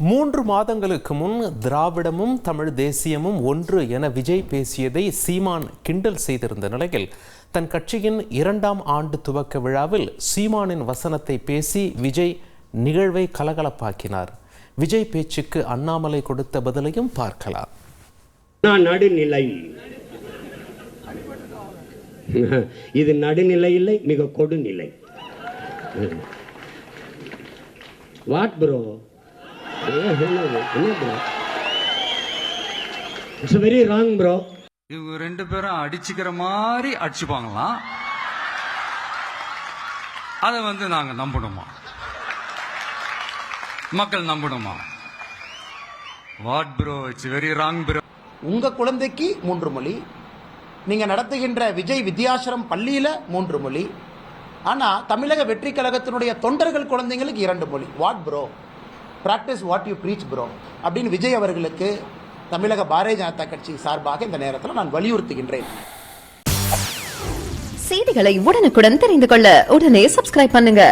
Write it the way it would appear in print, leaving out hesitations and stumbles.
3 மாதங்களுக்கு முன் திராவிடமும் தமிழ் தேசியமும் ஒன்று என விஜய் பேசியதை சீமான் கிண்டல் செய்திருந்த நிலையில் தன் கட்சியின் 2ஆம் ஆண்டு துவக்க விழாவில் சீமானின் வசனத்தை பேசி விஜய் நிகழ்வை கலகலப்பாக்கினார். விஜய் பேச்சுக்கு அண்ணாமலை கொடுத்த பதிலையும் பார்க்கலாம். நடுநிலை, இது நடுநிலை இல்லை, மிக கொடுநிலை. What bro? It's very wrong bro. இவங்க ரெண்டு பேரும் அடிச்சுக்கிற மாதிரி அடிச்சுப்பாங்களாம். அதை நாங்க நம்பணுமா? மக்கள் நம்பணுமா? What bro? It's very wrong bro. உங்க குழந்தைக்கு 3 மொழி, நீங்க நடத்துகின்ற விஜய் வித்யாசிரம் பள்ளியில 3 மொழி, ஆனா தமிழக வெற்றி கழகத்தினுடைய தொண்டர்கள் குழந்தைங்களுக்கு 2 மொழி. What bro? Practice what you preach bro அப்படின்னு விஜய் அவர்களுக்கு தமிழக பாரதிய ஜனதா கட்சி சார்பாக இந்த நேரத்தில் நான் வலியுறுத்துகின்றேன். செய்திகளை உடனுக்குடன் தெரிந்து கொள்ள உடனே சப்ஸ்கிரைப் பண்ணுங்க.